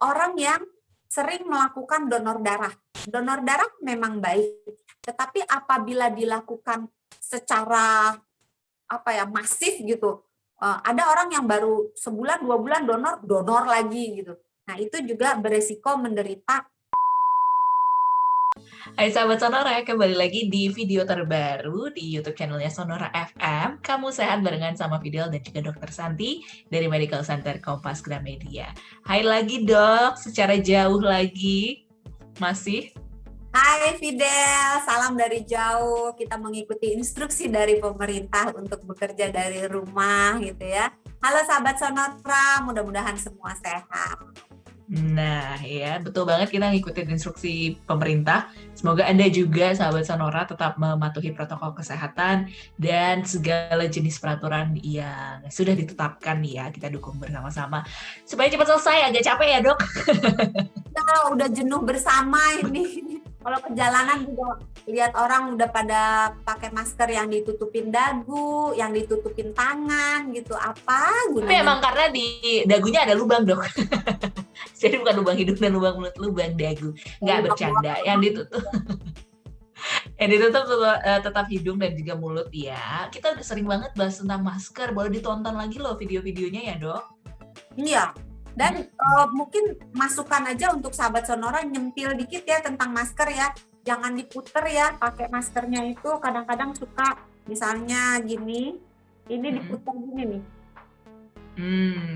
orang yang sering melakukan donor darah. Donor darah memang baik, tetapi apabila dilakukan secara masif gitu, ada orang yang baru sebulan 2 bulan donor lagi gitu. Nah itu juga beresiko menderita. Hai sahabat Sonora, kembali lagi di video terbaru di YouTube channelnya Sonora FM. Kamu sehat barengan sama Fidel dan juga Dr. Santi dari Medical Center Kompas Gramedia. Hai lagi dok, secara jauh lagi. Masih? Hai Fidel, salam dari jauh. Kita mengikuti instruksi dari pemerintah untuk bekerja dari rumah gitu ya. Halo sahabat Sonora, mudah-mudahan semua sehat. Nah ya, betul banget kita ngikutin instruksi pemerintah. Semoga Anda juga, sahabat Sonora, tetap mematuhi protokol kesehatan dan segala jenis peraturan yang sudah ditetapkan ya. Kita dukung bersama-sama supaya cepat selesai. Agak capek ya dok? Kita udah jenuh bersama ini. Kalau perjalanan juga lihat orang udah pada pakai masker yang ditutupin dagu, yang ditutupin tangan gitu. Apa gunanya? Tapi emang karena di dagunya ada lubang dok. Jadi bukan lubang hidung dan lubang mulut, lubang dagu. Nggak bercanda, yang ditutup. Yang ditutup tetap hidung dan juga mulut ya. Kita udah sering banget bahas tentang masker. Boleh ditonton lagi loh video-videonya ya dok. Iya. Dan mungkin masukan aja untuk sahabat Sonora, nyempil dikit ya tentang masker ya. Jangan diputer ya pakai maskernya itu. Kadang-kadang suka misalnya gini, ini diputer gini nih.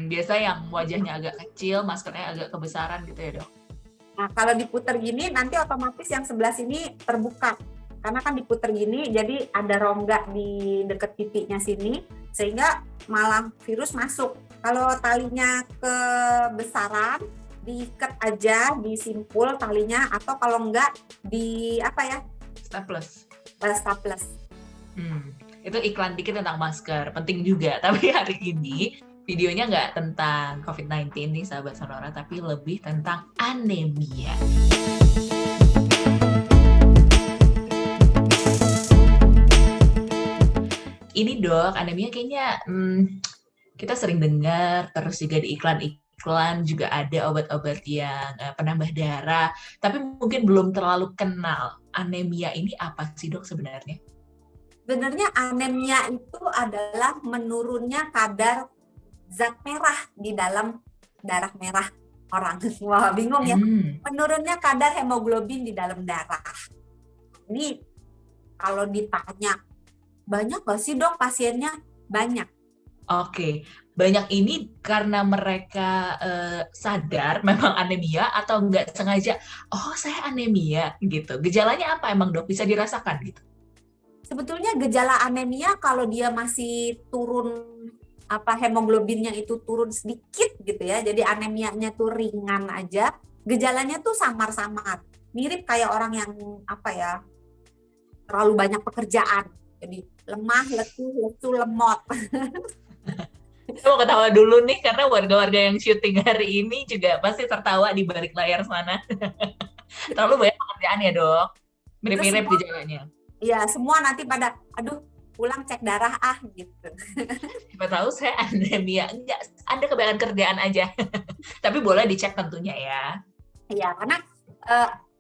Biasa yang wajahnya agak kecil, maskernya agak kebesaran gitu ya dok. Nah kalau diputer gini nanti otomatis yang sebelah sini terbuka. Karena kan diputer gini jadi ada rongga di dekat pipinya sini sehingga malah virus masuk. Kalau talinya kebesaran diikat aja, disimpul talinya, atau kalau enggak di Staples. Staples. Itu iklan dikit tentang masker, penting juga. Tapi hari ini videonya nggak tentang COVID-19 nih sahabat Sonora, tapi lebih tentang anemia. Ini dok, anemia kayaknya kita sering dengar, terus juga di iklan-iklan juga ada obat-obat yang penambah darah, tapi mungkin belum terlalu kenal. Anemia ini apa sih dok sebenarnya? Sebenarnya anemia itu adalah menurunnya kadar zat merah di dalam darah merah orang. Wah, bingung ya. Menurunnya kadar hemoglobin di dalam darah. Ini kalau ditanya, banyak nggak sih dok pasiennya? Banyak. Oke, banyak ini karena mereka sadar memang anemia atau nggak sengaja, oh saya anemia gitu. Gejalanya apa emang dok? Bisa dirasakan gitu? Sebetulnya gejala anemia kalau dia masih turun hemoglobinnya itu turun sedikit gitu ya, jadi anemianya tuh ringan aja, gejalanya tuh samar-samar, mirip kayak orang yang terlalu banyak pekerjaan, jadi lemah, lesu, lemot. Saya mau ketawa dulu nih karena warga-warga yang syuting hari ini juga pasti tertawa di balik layar sana. Terlalu banyak pekerjaan ya dok, mirip-mirip gejalanya. Iya, semua nanti pada, aduh pulang cek darah gitu. Siapa tahu saya anemia, enggak, Anda kebanyakan kerjaan aja. Tapi boleh dicek tentunya ya. Iya, karena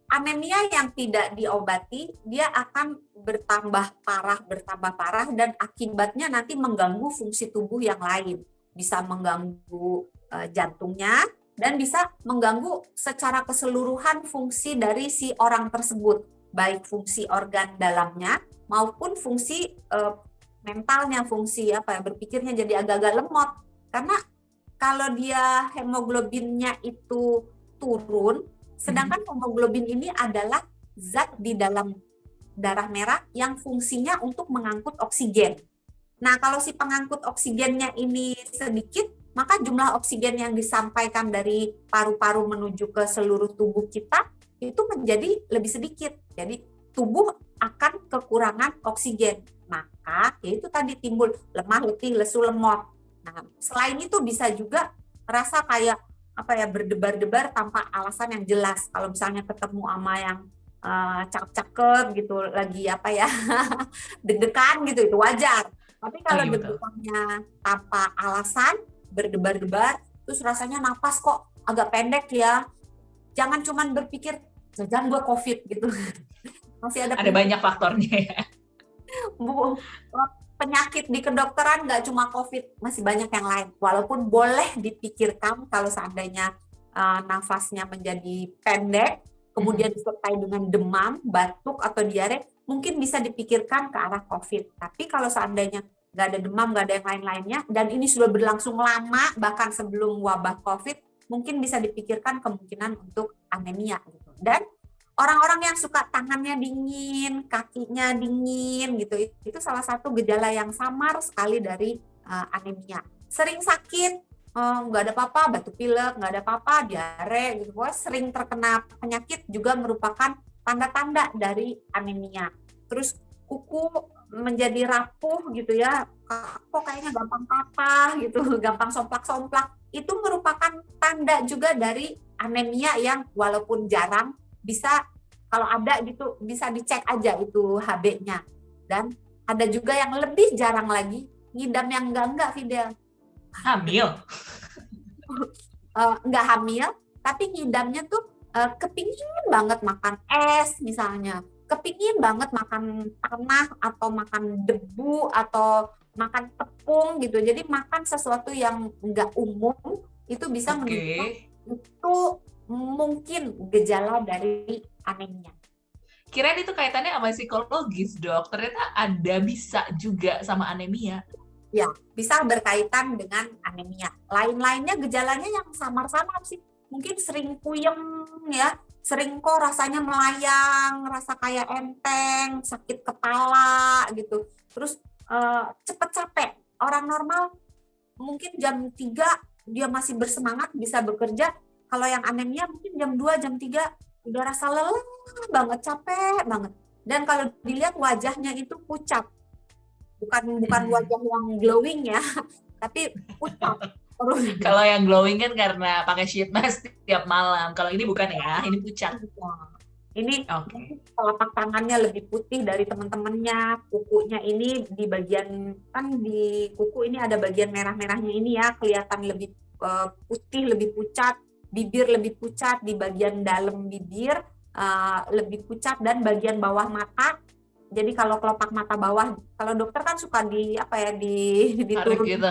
anemia yang tidak diobati, dia akan bertambah parah, dan akibatnya nanti mengganggu fungsi tubuh yang lain. Bisa mengganggu jantungnya, dan bisa mengganggu secara keseluruhan fungsi dari si orang tersebut. Baik fungsi organ dalamnya, maupun fungsi mentalnya, fungsi berpikirnya jadi agak-agak lemot. Karena kalau dia hemoglobinnya itu turun, sedangkan hemoglobin ini adalah zat di dalam darah merah yang fungsinya untuk mengangkut oksigen. Nah, kalau si pengangkut oksigennya ini sedikit, maka jumlah oksigen yang disampaikan dari paru-paru menuju ke seluruh tubuh kita itu menjadi lebih sedikit. Jadi tubuh akan kekurangan oksigen. Maka itu tadi timbul lemah, letih, lesu, lemot. Nah, selain itu bisa juga rasa kayak berdebar-debar tanpa alasan yang jelas. Kalau misalnya ketemu sama yang cakep-cakep gitu, lagi deg-degan gitu, itu wajar. Tapi kalau deg-degannya tanpa alasan, berdebar-debar, terus rasanya napas kok agak pendek ya. Jangan cuman berpikir jangan gue COVID gitu. Masih ada banyak faktornya ya. Penyakit di kedokteran nggak cuma COVID, masih banyak yang lain. Walaupun boleh dipikirkan kalau seandainya nafasnya menjadi pendek, kemudian disertai dengan demam, batuk, atau diare, mungkin bisa dipikirkan ke arah COVID. Tapi kalau seandainya nggak ada demam, nggak ada yang lain-lainnya, dan ini sudah berlangsung lama, bahkan sebelum wabah COVID, mungkin bisa dipikirkan kemungkinan untuk anemia. Gitu. Dan orang-orang yang suka tangannya dingin, kakinya dingin, gitu, itu salah satu gejala yang samar sekali dari anemia. Sering sakit, nggak ada apa-apa, batuk pilek, nggak ada apa-apa, diare, gitu. Sering terkena penyakit juga merupakan tanda-tanda dari anemia. Terus kuku menjadi rapuh gitu ya, kok kayaknya gampang patah gitu, gampang somplak-somplak. Itu merupakan tanda juga dari anemia yang walaupun jarang, bisa kalau ada gitu bisa dicek aja itu Hb-nya. Dan ada juga yang lebih jarang lagi, ngidam yang enggak Fidel. Hamil? Enggak hamil, tapi ngidamnya tuh kepingin banget makan es misalnya, kepingin banget makan tanah atau makan debu atau makan tepung gitu. Jadi makan sesuatu yang enggak umum itu bisa menunjukkan itu mungkin gejala dari anemia. Kirain itu kaitannya sama psikologis, Dok. Ternyata ada bisa juga sama anemia. Ya, bisa berkaitan dengan anemia. Lain-lainnya gejalanya yang samar-samar sih. Mungkin sering puyeng ya, sering kok rasanya melayang, rasa kayak enteng, sakit kepala gitu. Terus cepet capek. Orang normal mungkin jam 3 dia masih bersemangat bisa bekerja. Kalau yang anemia mungkin jam 2, jam 3 udah rasa lelah banget, capek banget. Dan kalau dilihat wajahnya itu pucat. Bukan wajah yang glowing ya, tapi pucat. Kalau yang glowing kan karena pakai sheet mask tiap malam. Kalau ini bukan ya, ini pucat. Ini telapak tangannya lebih putih dari teman-temannya, kukunya ini di bagian, kan di kuku ini ada bagian merah-merahnya ini ya, kelihatan lebih putih, lebih pucat, bibir lebih pucat, di bagian dalam bibir lebih pucat, dan bagian bawah mata. Jadi kalau kelopak mata bawah, kalau dokter kan suka diturun gitu.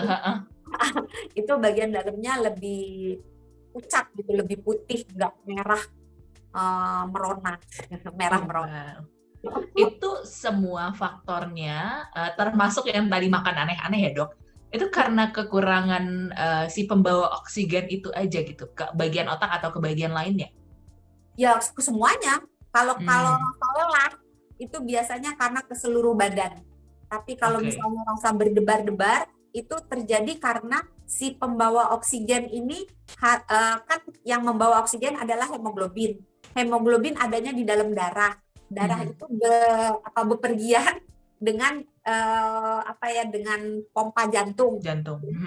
Itu bagian dalamnya lebih pucat gitu, lebih putih, nggak merah merona, merah merona. Itu semua faktornya termasuk yang tadi makan aneh-aneh ya, Dok. Itu karena kekurangan si pembawa oksigen itu aja gitu, ke bagian otak atau ke bagian lainnya? Ya, ke semuanya. Kalau lelah itu biasanya karena ke seluruh badan. Tapi kalau misalnya rasa berdebar-debar, itu terjadi karena si pembawa oksigen ini kan yang membawa oksigen adalah hemoglobin. Hemoglobin adanya di dalam darah. Darah itu bepergian dengan dengan pompa jantung.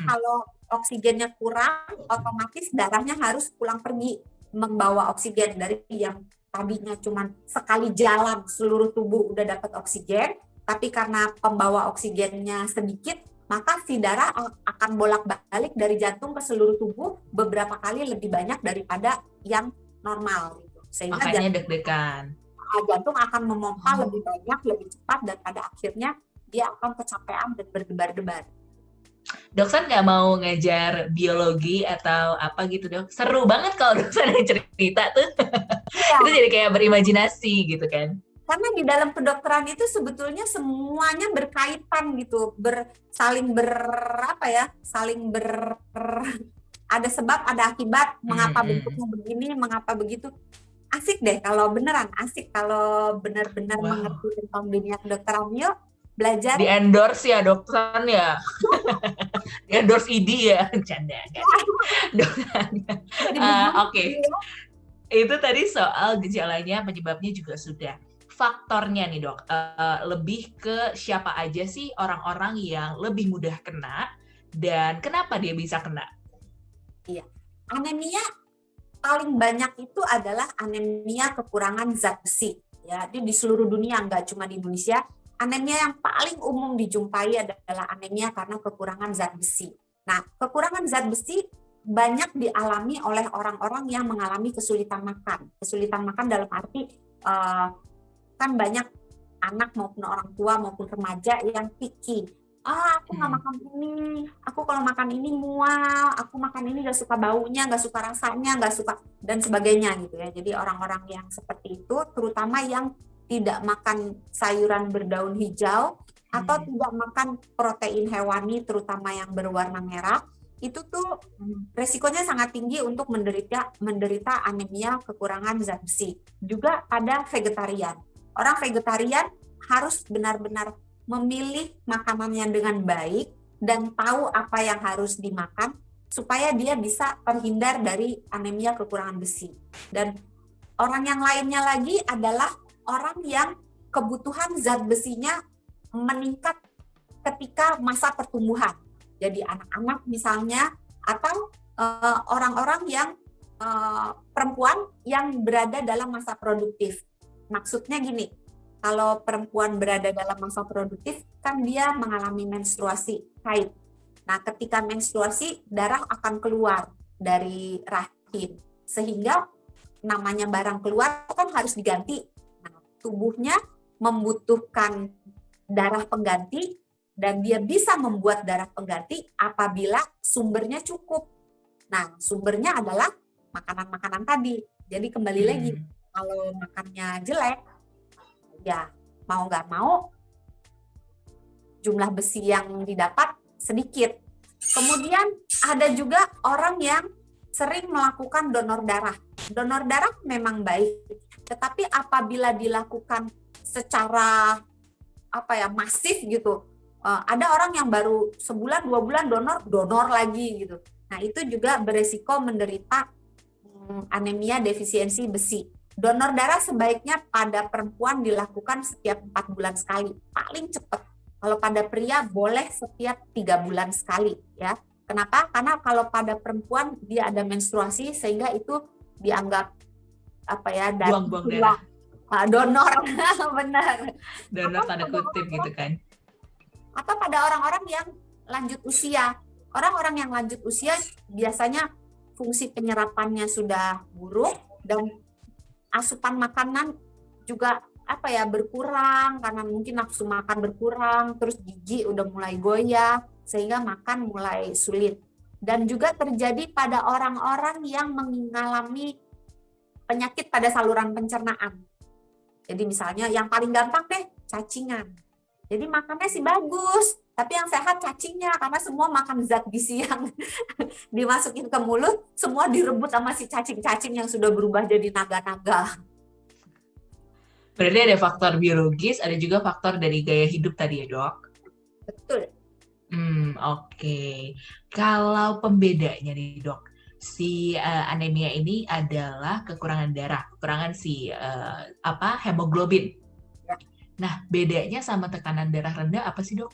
Kalau oksigennya kurang, otomatis darahnya harus pulang pergi membawa oksigen dari yang tadinya cuma sekali jalan seluruh tubuh udah dapat oksigen, tapi karena pembawa oksigennya sedikit, maka si darah akan bolak-balik dari jantung ke seluruh tubuh beberapa kali lebih banyak daripada yang normal. Sehingga makanya deg-degan. Jantung akan memompa lebih banyak, lebih cepat, dan pada akhirnya dia akan kecapean dan berdebar-debar. Dok San nggak mau ngajar biologi atau apa gitu, Dok? Seru banget kalau Dok San cerita tuh. Ya. Itu jadi kayak berimajinasi gitu kan. Karena di dalam kedokteran itu sebetulnya semuanya berkaitan gitu, saling ada sebab, ada akibat, mengapa bentuknya begini, mengapa begitu. Asik deh kalau beneran, asik kalau benar-benar mengerti tentang dunia kedokteran. Yuk belajar. Di endorse ya dokter ya. Di endorse ID ya, canda. Oke. Itu tadi soal gejalanya, penyebabnya juga sudah. Faktornya nih dok, lebih ke siapa aja sih orang-orang yang lebih mudah kena dan kenapa dia bisa kena? Iya, anemia paling banyak itu adalah anemia kekurangan zat besi. Ya, di seluruh dunia, nggak cuma di Indonesia. Anemia yang paling umum dijumpai adalah anemia karena kekurangan zat besi. Nah, kekurangan zat besi banyak dialami oleh orang-orang yang mengalami kesulitan makan. Kesulitan makan dalam arti kan banyak anak maupun orang tua maupun remaja yang picky. Aku nggak makan ini, aku kalau makan ini mual, aku makan ini nggak suka baunya, nggak suka rasanya, nggak suka dan sebagainya gitu ya. Jadi orang-orang yang seperti itu, terutama yang tidak makan sayuran berdaun hijau atau tidak makan protein hewani, terutama yang berwarna merah, itu tuh resikonya sangat tinggi untuk menderita anemia kekurangan zat besi. Juga pada vegetarian. Orang vegetarian harus benar-benar memilih makanannya dengan baik dan tahu apa yang harus dimakan supaya dia bisa terhindar dari anemia kekurangan besi. Dan orang yang lainnya lagi adalah orang yang kebutuhan zat besinya meningkat ketika masa pertumbuhan. Jadi anak-anak misalnya atau orang-orang yang perempuan yang berada dalam masa produktif. Maksudnya gini, kalau perempuan berada dalam masa produktif, kan dia mengalami menstruasi, haid. Nah, ketika menstruasi, darah akan keluar dari rahim. Sehingga namanya barang keluar kan harus diganti. Nah, tubuhnya membutuhkan darah pengganti, dan dia bisa membuat darah pengganti apabila sumbernya cukup. Nah, sumbernya adalah makanan-makanan tadi. Jadi kembali lagi, kalau makannya jelek, ya mau nggak mau jumlah besi yang didapat sedikit. Kemudian ada juga orang yang sering melakukan donor darah. Donor darah memang baik, tetapi apabila dilakukan secara masif gitu, ada orang yang baru sebulan 2 bulan donor lagi gitu. Nah, itu juga beresiko menderita anemia defisiensi besi. Donor darah sebaiknya pada perempuan dilakukan setiap 4 bulan sekali, paling cepat. Kalau pada pria boleh setiap 3 bulan sekali ya. Kenapa? Karena kalau pada perempuan dia ada menstruasi sehingga itu dianggap buang-buang darah. Donor benar. Donor tanda kutip gitu kan. Atau pada orang-orang yang lanjut usia. Orang-orang yang lanjut usia biasanya fungsi penyerapannya sudah buruk dan asupan makanan juga berkurang karena mungkin nafsu makan berkurang, terus gigi udah mulai goyah sehingga makan mulai sulit. Dan juga terjadi pada orang-orang yang mengalami penyakit pada saluran pencernaan. Jadi misalnya yang paling gampang deh cacingan. Jadi makannya sih bagus, tapi yang sehat cacingnya karena semua makan zat gizi yang dimasukin ke mulut, semua direbut sama si cacing-cacing yang sudah berubah jadi naga-naga. Berarti ada faktor biologis, ada juga faktor dari gaya hidup tadi ya, Dok? Betul. Oke. Kalau pembedanya nih, Dok, si anemia ini adalah kekurangan darah, kekurangan hemoglobin. Ya. Nah, bedanya sama tekanan darah rendah apa sih, Dok?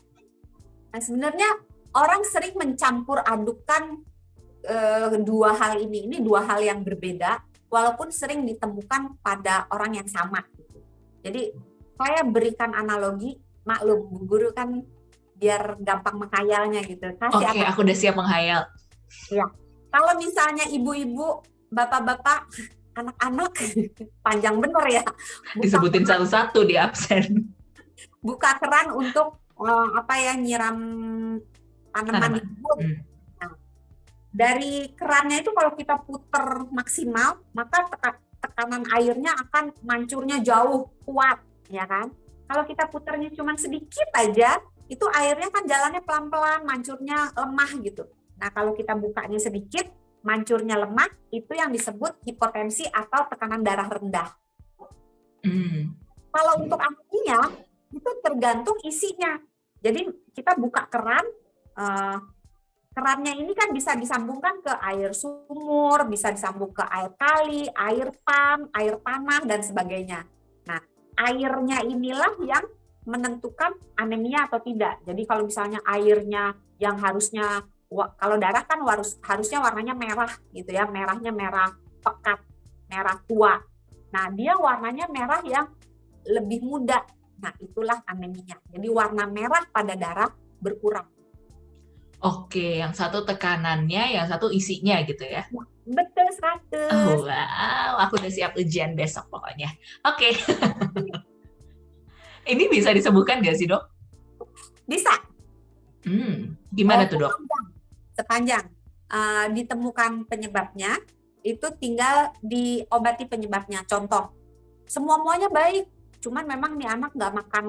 Nah, sebenarnya orang sering mencampur adukan dua hal ini. Ini dua hal yang berbeda, walaupun sering ditemukan pada orang yang sama. Jadi saya berikan analogi, maklum Bu Guru kan biar gampang menghayalnya gitu. Oke, aku udah siap menghayal. Ya, kalau misalnya ibu-ibu, bapak-bapak, anak-anak, panjang bener ya. Disebutin satu-satu di absen. Buka keran untuk nyiram tanaman hidup. Nah, dari kerannya itu kalau kita puter maksimal, maka tekanan airnya akan mancurnya jauh kuat, ya kan? Kalau kita puternya cuma sedikit aja, itu airnya kan jalannya pelan-pelan, mancurnya lemah gitu. Nah, kalau kita bukanya sedikit, mancurnya lemah, itu yang disebut hipotensi atau tekanan darah rendah. Kalau untuk anemia, itu tergantung isinya. Jadi kita buka keran, kerannya ini kan bisa disambungkan ke air sumur, bisa disambung ke air kali, air pam, air tanah, dan sebagainya. Nah, airnya inilah yang menentukan anemia atau tidak. Jadi kalau misalnya airnya yang harusnya, kalau darah kan harusnya warnanya merah gitu ya, merahnya merah pekat, merah tua. Nah, dia warnanya merah yang lebih muda. Nah, itulah anemia. Jadi warna merah pada darah berkurang. Oke, yang satu tekanannya, yang satu isinya gitu ya. Betul Oh, 100. wow, aku udah siap ujian besok pokoknya. Oke, ini bisa disembuhkan nggak sih, Dok? Bisa. Gimana Oh, tuh, Dok? sepanjang ditemukan penyebabnya, itu tinggal diobati penyebabnya. Contoh, semua-muanya baik, cuman memang nih anak nggak makan,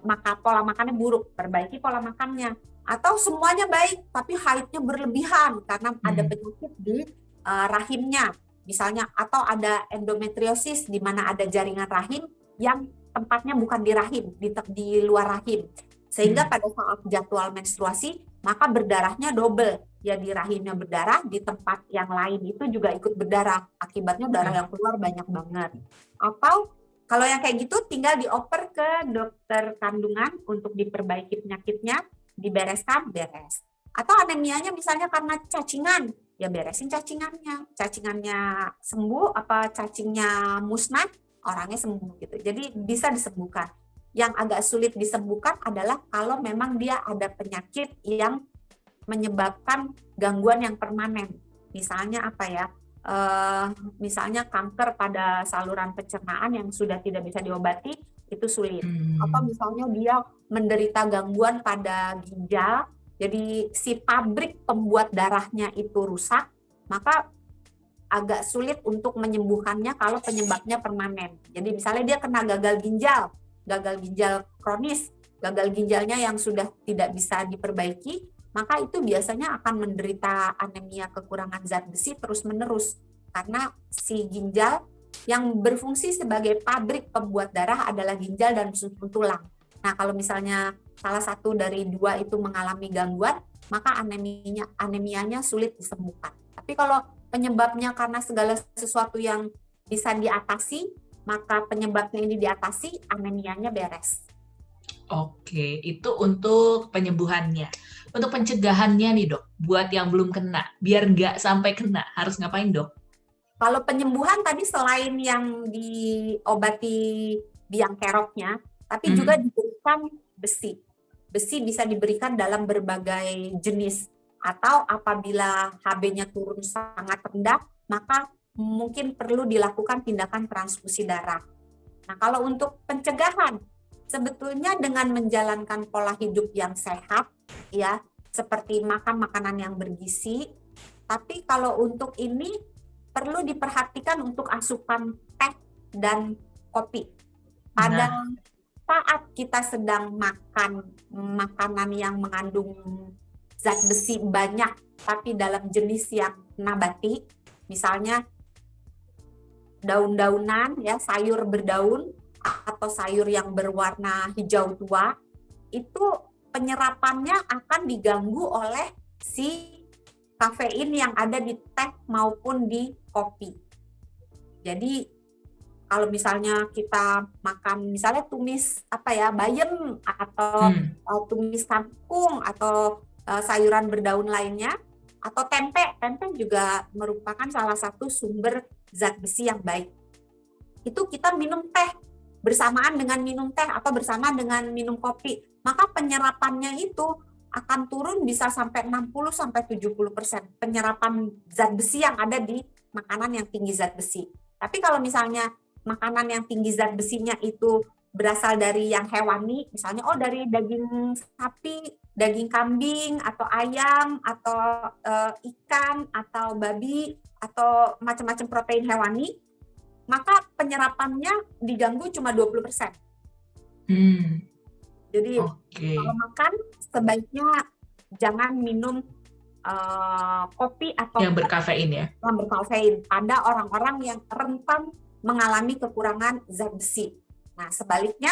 maka pola makannya buruk, perbaiki pola makannya. Atau semuanya baik, tapi haidnya berlebihan karena ada Hmm. penyakit di rahimnya, misalnya, atau ada endometriosis di mana ada jaringan rahim yang tempatnya bukan di rahim, di luar rahim. Sehingga Hmm. pada saat jadwal menstruasi, maka berdarahnya double. Ya di rahimnya berdarah, di tempat yang lain itu juga ikut berdarah. Akibatnya darah Hmm. yang keluar banyak banget. Atau kalau yang kayak gitu tinggal dioper ke dokter kandungan untuk diperbaiki penyakitnya, dibereskan, beres. Atau anemianya misalnya karena cacingan, ya beresin cacingannya. Cacingannya sembuh, apa cacingnya musnah, orangnya sembuh gitu. Jadi bisa disembuhkan. Yang agak sulit disembuhkan adalah kalau memang dia ada penyakit yang menyebabkan gangguan yang permanen. Misalnya apa ya? Misalnya kanker pada saluran pencernaan yang sudah tidak bisa diobati, itu sulit. Atau Hmm. misalnya dia menderita gangguan pada ginjal, jadi si pabrik pembuat darahnya itu rusak, maka agak sulit untuk menyembuhkannya kalau penyebabnya permanen. Jadi misalnya dia kena gagal ginjal kronis, gagal ginjalnya yang sudah tidak bisa diperbaiki, maka itu biasanya akan menderita anemia kekurangan zat besi terus-menerus karena si ginjal yang berfungsi sebagai pabrik pembuat darah adalah ginjal dan susun tulang. Nah, kalau misalnya salah satu dari dua itu mengalami gangguan, maka anemianya sulit disembuhkan. Tapi kalau penyebabnya karena segala sesuatu yang bisa diatasi, maka penyebabnya ini diatasi, anemianya beres. Oke, itu untuk penyembuhannya. Untuk pencegahannya nih, Dok, buat yang belum kena, biar nggak sampai kena, harus ngapain, Dok? Kalau penyembuhan tadi selain yang diobati biang keroknya, tapi juga Mhm. diberikan besi. Besi bisa diberikan dalam berbagai jenis. Atau apabila HB-nya turun sangat rendah, maka mungkin perlu dilakukan tindakan transfusi darah. Nah, kalau untuk pencegahan, sebetulnya dengan menjalankan pola hidup yang sehat, ya, seperti makan makanan yang bergizi, tapi kalau untuk ini perlu diperhatikan untuk asupan teh dan kopi. Pada Nah, saat kita sedang makan makanan yang mengandung zat besi banyak, tapi dalam jenis yang nabati, misalnya daun-daunan, ya sayur berdaun atau sayur yang berwarna hijau tua, itu penyerapannya akan diganggu oleh si kafein yang ada di teh maupun di kopi. Jadi kalau misalnya kita makan misalnya tumis apa ya bayam atau hmm, tumis kangkung atau sayuran berdaun lainnya atau tempe juga merupakan salah satu sumber zat besi yang baik. Itu kita minum teh bersamaan dengan minum teh atau bersamaan dengan minum kopi, maka penyerapannya itu akan turun bisa sampai 60-70% penyerapan zat besi yang ada di makanan yang tinggi zat besi. Tapi kalau misalnya makanan yang tinggi zat besinya itu berasal dari yang hewani, misalnya dari daging sapi, daging kambing atau ayam atau ikan atau babi atau macam-macam protein hewani, maka penyerapannya diganggu cuma 20%. hmm, Jadi oke, kalau makan sebaiknya jangan minum kopi atau yang teh berkafein ya. yang berkafein pada orang-orang yang rentan mengalami kekurangan zat besi. Nah, sebaliknya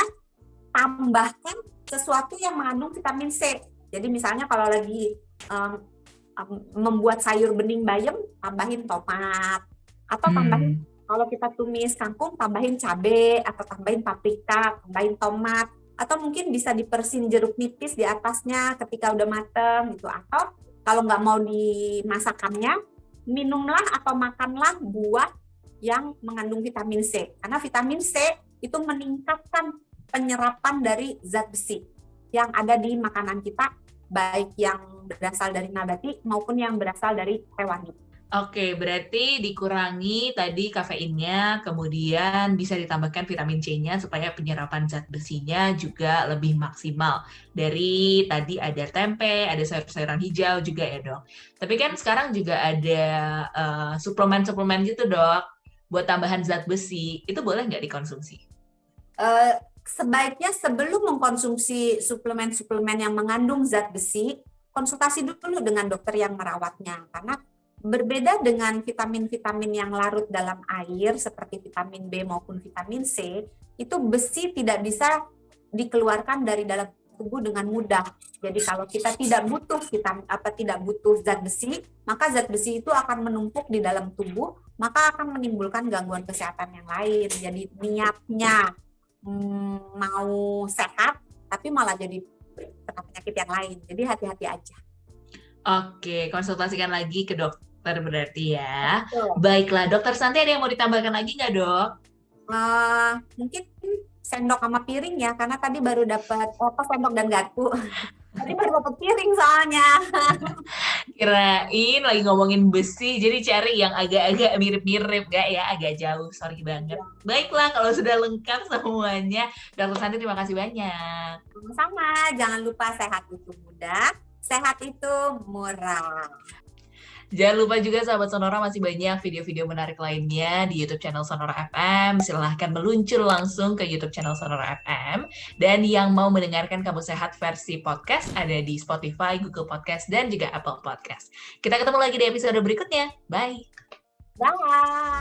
tambahkan sesuatu yang mengandung vitamin C. Jadi misalnya kalau lagi membuat sayur bening bayam, tambahin tomat atau tambahin Hmm, kalau kita tumis kangkung tambahin cabai atau tambahin paprika, tambahin tomat atau mungkin bisa dipersin jeruk nipis di atasnya ketika udah mateng gitu. Atau kalau nggak mau dimasakannya, minumlah atau makanlah buah yang mengandung vitamin C. Karena vitamin C itu meningkatkan penyerapan dari zat besi yang ada di makanan kita baik yang berasal dari nabati maupun yang berasal dari hewani. Oke, berarti dikurangi tadi kafeinnya, kemudian bisa ditambahkan vitamin C-nya supaya penyerapan zat besinya juga lebih maksimal. Dari tadi ada tempe, ada sayur-sayuran hijau juga ya dok. Tapi kan sekarang juga ada suplemen-suplemen gitu dok, buat tambahan zat besi, itu boleh nggak dikonsumsi? Sebaiknya sebelum mengkonsumsi suplemen-suplemen yang mengandung zat besi, konsultasi dulu dengan dokter yang merawatnya, karena berbeda dengan vitamin-vitamin yang larut dalam air seperti vitamin B maupun vitamin C, itu besi tidak bisa dikeluarkan dari dalam tubuh dengan mudah. Jadi kalau kita tidak butuh zat besi, maka zat besi itu akan menumpuk di dalam tubuh, maka akan menimbulkan gangguan kesehatan yang lain. Jadi niatnya mau sehat, tapi malah jadi kena penyakit yang lain. Jadi hati-hati aja. Oke, konsultasikan lagi ke dokter berarti ya. Betul. Baiklah, dokter Santi ada yang mau ditambahkan lagi nggak dok? Mungkin sendok sama piring ya, karena tadi baru dapat sendok dan garpu. Tadi baru dapat piring soalnya. Kirain lagi ngomongin besi, jadi cari yang agak-agak mirip-mirip, nggak ya? Agak jauh, sorry banget. Baiklah, kalau sudah lengkap semuanya, dokter Santi terima kasih banyak. Sama-sama, jangan lupa sehat itu mudah, sehat itu murah. Jangan lupa juga sahabat Sonora masih banyak video-video menarik lainnya di YouTube channel Sonora FM. Silahkan meluncur langsung ke YouTube channel Sonora FM. Dan yang mau mendengarkan Kamu Sehat versi podcast ada di Spotify, Google Podcast, dan juga Apple Podcast. Kita ketemu lagi di episode berikutnya. Bye! Bye!